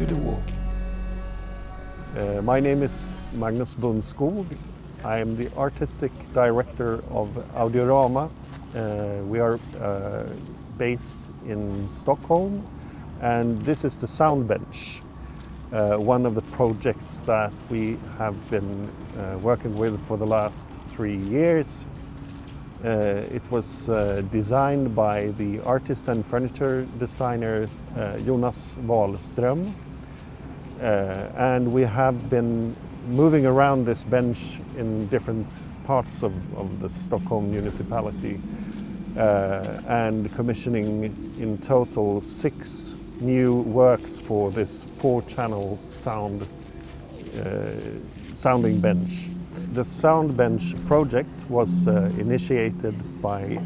do the walk. My name is Magnus Bundskog. I am the artistic director of Audiorama. We are based in Stockholm, and this is the sound bench, one of the projects that we have been working with for the last 3 years. It was designed by the artist and furniture designer Jonas Wahlström. And we have been moving around this bench in different parts of the Stockholm municipality and commissioning in total 6 new works for this 4-channel sounding bench. The sound bench project was initiated by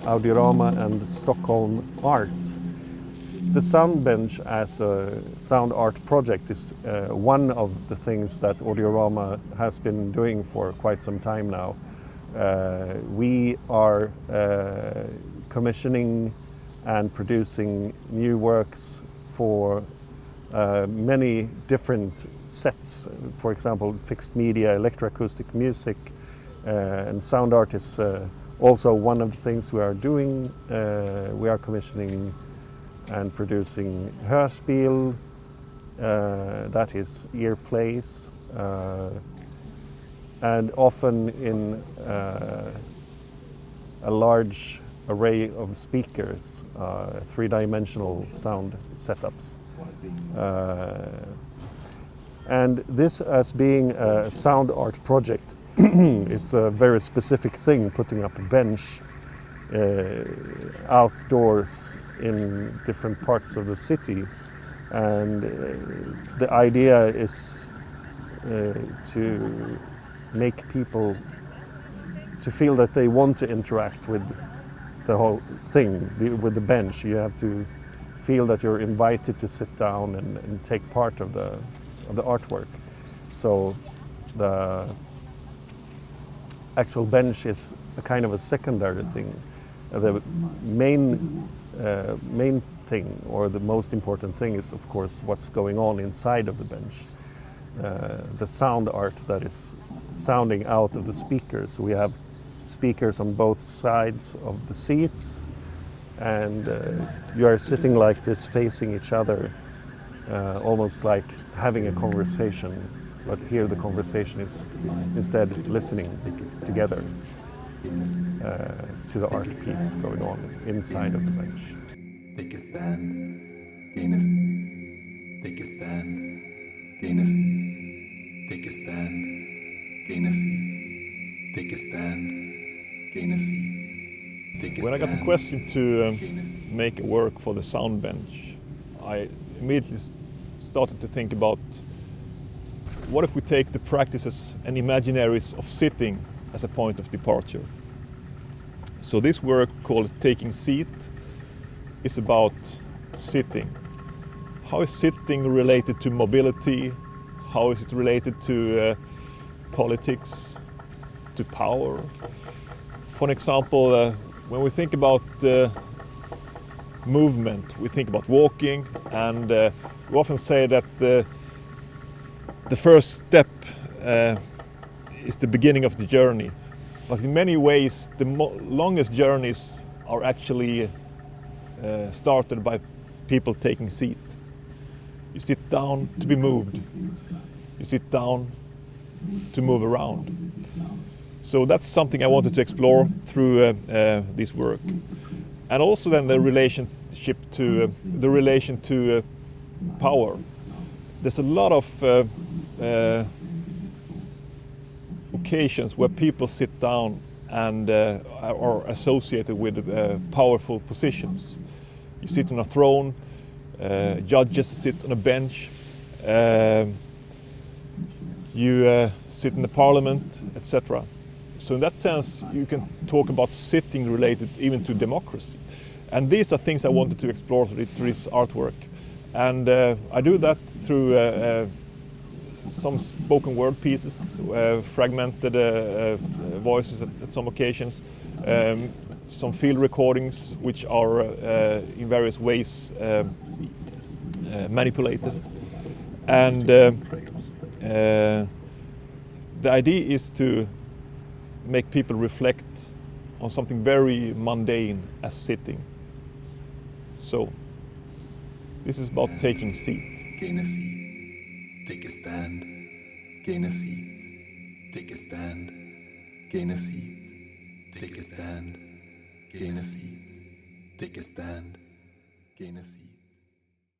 Audiorama and Stockholm Art. The sound bench as a sound art project is one of the things that Audiorama has been doing for quite some time now. We are commissioning and producing new works for many different sets. For example, fixed media, electroacoustic music, and sound art is also one of the things we are doing. We are commissioning and producing hörspel, that is ear plays, and often in a large array of speakers, 3-dimensional sound setups. And this, as being a sound art project, it's a very specific thing, putting up a bench outdoors in different parts of the city, and the idea is to make people to feel that they want to interact with the whole thing, with the bench. You have to feel that you're invited to sit down and take part of the artwork. So the actual bench is a kind of a secondary thing. The main thing, or the most important thing, is of course what's going on inside of the bench. The sound art that is sounding out of the speakers. We have speakers on both sides of the seats, and you are sitting like this facing each other, almost like having a conversation, but here the conversation is instead listening together to the art piece going on inside of the bench. Take a stand, gain a seat. Take a stand, gain a seat. Take a stand, gain a seat. Take a stand, gain a seat. When I got the question to make a work for the sound bench, I immediately started to think about what if we take the practices and imaginaries of sitting as a point of departure. So this work, called Taking Seat, is about sitting. How is sitting related to mobility? How is it related to politics, to power? For example, when we think about movement, we think about walking, and we often say that the first step is the beginning of the journey. But in many ways, the longest journeys are actually started by people taking seat. You sit down to be moved. You sit down to move around. So that's something I wanted to explore through this work. And also then the relationship to power. There's a lot of occasions where people sit down and are associated with powerful positions. You sit on a throne, judges sit on a bench, you sit in the parliament, etc. So in that sense, you can talk about sitting related even to democracy. And these are things I wanted to explore through this artwork. And I do that through some spoken word pieces, fragmented voices at some occasions, some field recordings which are in various ways manipulated. And the idea is to make people reflect on something very mundane as sitting. So this is about taking seat. Gain a seat. Take a stand. Gain a seat. Take a stand. Gain a seat. Take a stand. Gain a seat. Take a stand. Gain a seat.